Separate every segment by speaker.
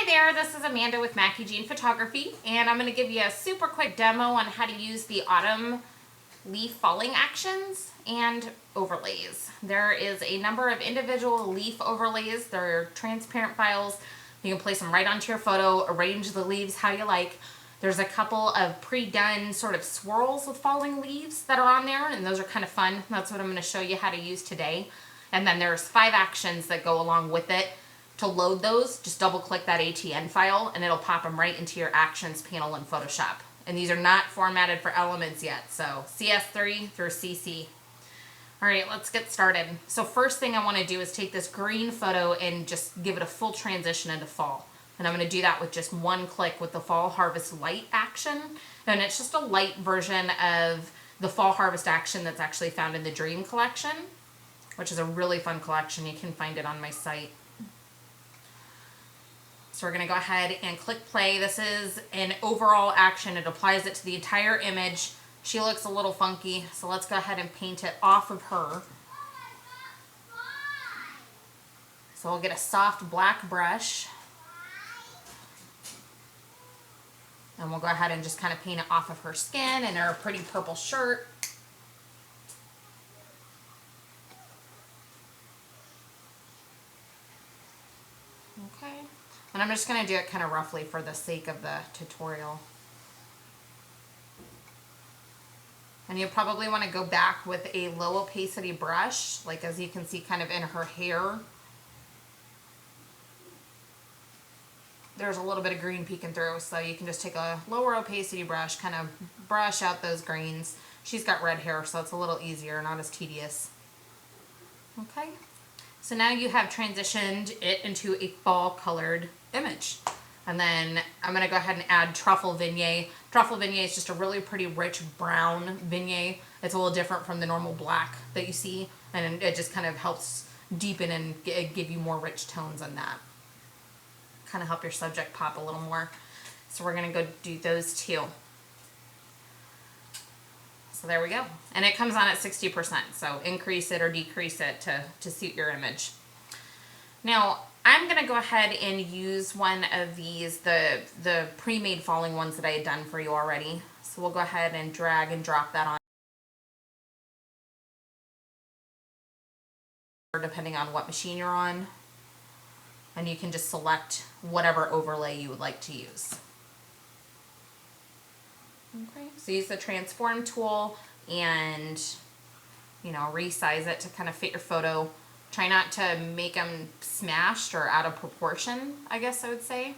Speaker 1: there, this is Amanda with Mackie Jean Photography, and I'm going to give you a super quick demo on how to use the autumn leaf falling actions and overlays. There is a number of individual leaf overlays. They're transparent files. You can place them right onto your photo, arrange the leaves how you like. There's a couple of pre-done sort of swirls with falling leaves that are on there, and those are kind of fun. That's what I'm going to show you how to use today. And then there's 5 actions that go along with it. To load those, just double click that ATN file and it'll pop them right into your actions panel in Photoshop. And these are not formatted for elements yet, so CS3 through CC. All right, let's get started. So first thing I want to do is take this green photo and just give it a full transition into fall. And I'm going to do that with just one click with the Fall Harvest Light action. And it's just a light version of the Fall Harvest action that's actually found in the Dream collection, which is a really fun collection. You can find it on my site. So we're going to go ahead and click play. This is an overall action. It applies it to the entire image. She looks a little funky, so let's go ahead and paint it off of her. So we'll get a soft black brush. And we'll go ahead and just kind of paint it off of her skin and her pretty purple shirt. Okay. And I'm just going to do it kind of roughly for the sake of the tutorial. And you'll probably want to go back with a low opacity brush, like as you can see kind of in her hair. There's a little bit of green peeking through, so you can just take a lower opacity brush, kind of brush out those greens. She's got red hair, so it's a little easier, not as tedious. Okay. So now you have transitioned it into a fall colored image. And then I'm going to go ahead and add Truffle Vignette. Truffle Vignette is just a really pretty rich brown vignette. It's a little different from the normal black that you see. And it just kind of helps deepen and give you more rich tones on that. Kind of help your subject pop a little more. So we're going to go do those two. So there we go. And it comes on at 60%, so increase it or decrease it to suit your image. Now, I'm going to go ahead and use one of these, the pre-made falling ones that I had done for you already. So we'll go ahead and drag and drop that on, depending on what machine you're on. And you can just select whatever overlay you would like to use. Okay, so use the transform tool and, you know, resize it to kind of fit your photo. Try not to make them smashed or out of proportion, I guess I would say.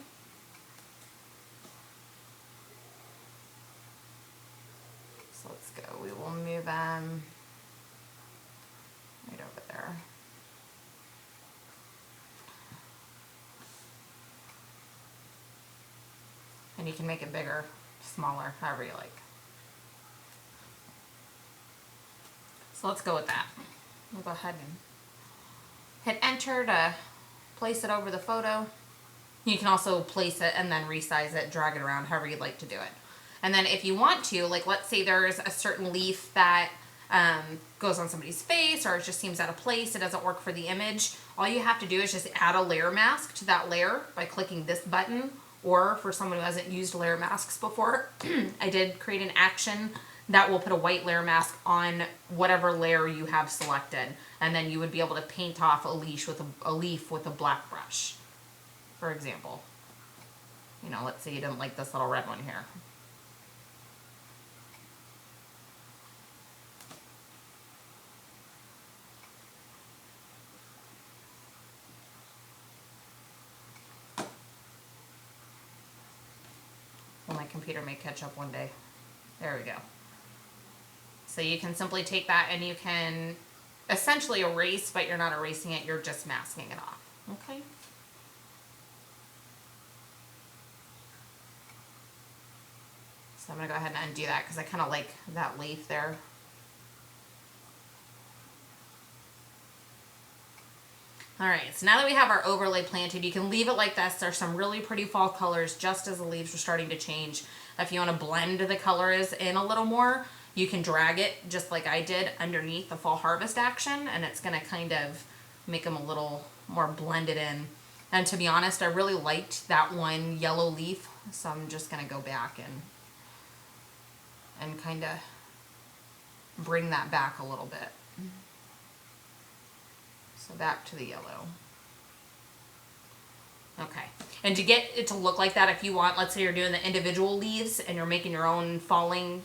Speaker 1: So let's go. We will move them right over there. And you can make it bigger, smaller, however you like. So let's go with that. We'll go ahead and hit enter to place it over the photo. You can also place it and then resize it, drag it around, however you'd like to do it. And then if you want to, like let's say there's a certain leaf that goes on somebody's face or it just seems out of place, it doesn't work for the image, all you have to do is just add a layer mask to that layer by clicking this button. Or for someone who hasn't used layer masks before, I did create an action that will put a white layer mask on whatever layer you have selected. And then you would be able to paint off a leaf with a black brush, for example. You know, let's say you didn't like this little red one here. Well, my computer may catch up one day. There we go. So you can simply take that and you can essentially erase, but you're not erasing it, you're just masking it off. Okay. So I'm going to go ahead and undo that because I kind of like that leaf there. All right, so now that we have our overlay planted, you can leave it like this. There's some really pretty fall colors just as the leaves are starting to change. If you want to blend the colors in a little more, you can drag it just like I did underneath the Fall Harvest action, and it's going to kind of make them a little more blended in. And to be honest, I really liked that one yellow leaf, so I'm just going to go back and kind of bring that back a little bit. So back to the yellow. Okay, and to get it to look like that, if you want, let's say you're doing the individual leaves and you're making your own falling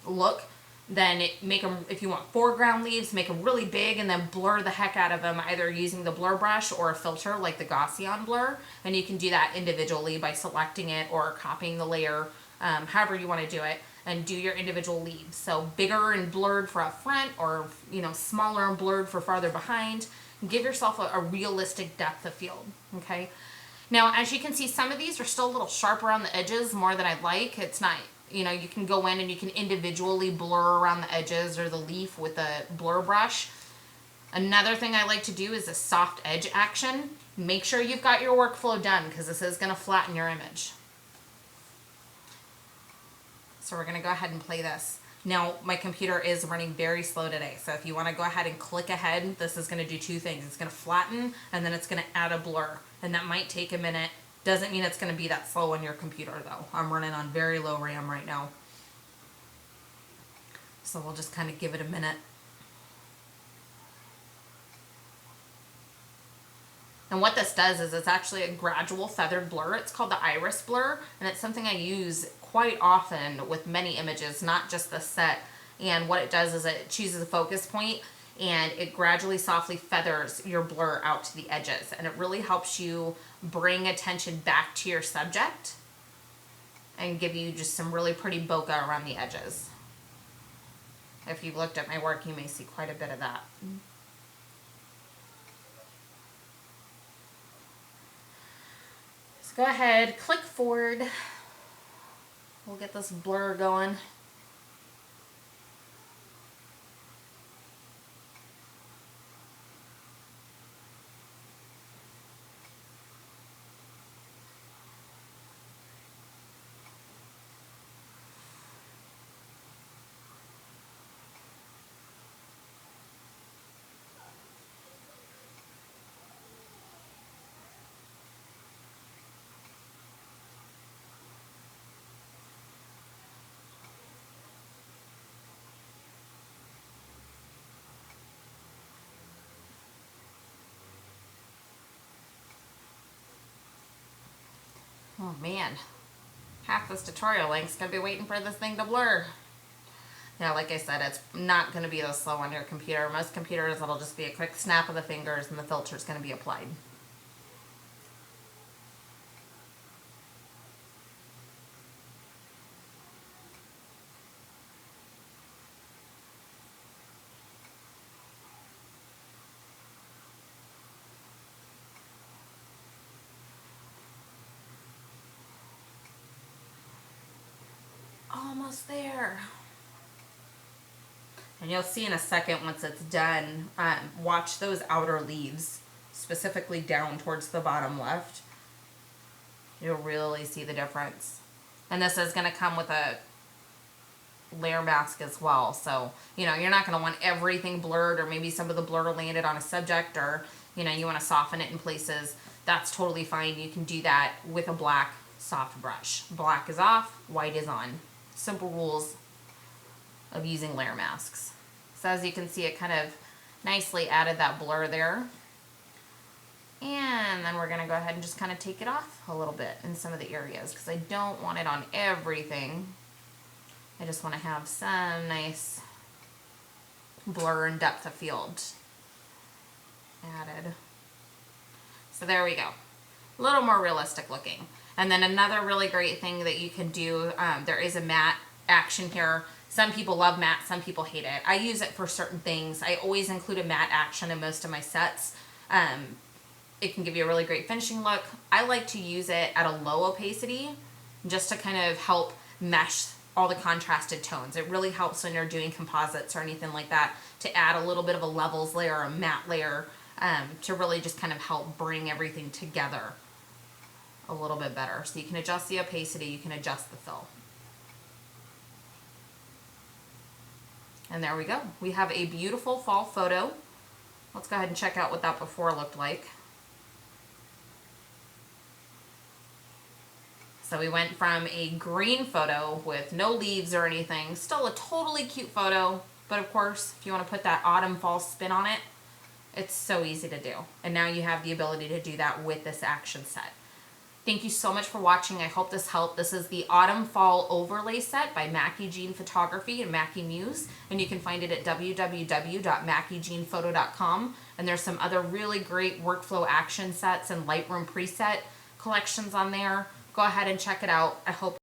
Speaker 1: look, then make them, if you want foreground leaves, make them really big and then blur the heck out of them, either using the blur brush or a filter like the Gaussian blur. And you can do that individually by selecting it or copying the layer, however you want to do it, and do your individual leaves. So bigger and blurred for up front, or smaller and blurred for farther behind. Give yourself a realistic depth of field, okay? Now, as you can see, some of these are still a little sharp around the edges, more than I'd like. It's not, you can go in and you can individually blur around the edges or the leaf with a blur brush. Another thing I like to do is a soft edge action. Make sure you've got your workflow done, because this is going to flatten your image. So we're going to go ahead and play this. Now, my computer is running very slow today, so if you want to go ahead and click ahead, this is going to do two things. It's going to flatten, and then it's going to add a blur, and that might take a minute. Doesn't mean it's going to be that slow on your computer, though. I'm running on very low RAM right now. So we'll just kind of give it a minute. And what this does is it's actually a gradual feathered blur. It's called the iris blur, and it's something I use quite often with many images, not just the set. And what it does is it chooses a focus point and it gradually softly feathers your blur out to the edges, and it really helps you bring attention back to your subject and give you just some really pretty bokeh around the edges. If you've looked at my work, you may see quite a bit of that. So go ahead, click forward. We'll get this blur going. Oh man, half this tutorial length's gonna be waiting for this thing to blur. Now, like I said, it's not gonna be this slow on your computer. Most computers, it'll just be a quick snap of the fingers and the filter's gonna be applied. Almost there. And you'll see in a second once it's done, watch those outer leaves, specifically down towards the bottom left. You'll really see the difference. And this is going to come with a layer mask as well. So, you're not going to want everything blurred, or maybe some of the blur landed on a subject, or, you want to soften it in places. That's totally fine. You can do that with a black soft brush. Black is off, white is on. Simple rules of using layer masks. So as you can see, it kind of nicely added that blur there. And then we're going to go ahead and just kind of take it off a little bit in some of the areas, because I don't want it on everything. I just want to have some nice blur and depth of field added. So there we go. A little more realistic looking. And then another really great thing that you can do, there is a matte action here. Some people love matte, some people hate it. I use it for certain things. I always include a matte action in most of my sets. It can give you a really great finishing look. I like to use it at a low opacity just to kind of help mesh all the contrasted tones. It really helps when you're doing composites or anything like that to add a little bit of a levels layer or a matte layer to really just kind of help bring everything together a little bit better. So you can adjust the opacity, you can adjust the fill. And there we go. We have a beautiful fall photo. Let's go ahead and check out what that before looked like. So we went from a green photo with no leaves or anything, still a totally cute photo, but of course, if you want to put that autumn fall spin on it, it's so easy to do. And now you have the ability to do that with this action set. Thank you so much for watching. I hope this helped. This is the Autumn Fall Overlay Set by Mackie Jean Photography and Mackie Muse. And you can find it at www.mackiejeanphoto.com. And there's some other really great workflow action sets and Lightroom preset collections on there. Go ahead and check it out. I hope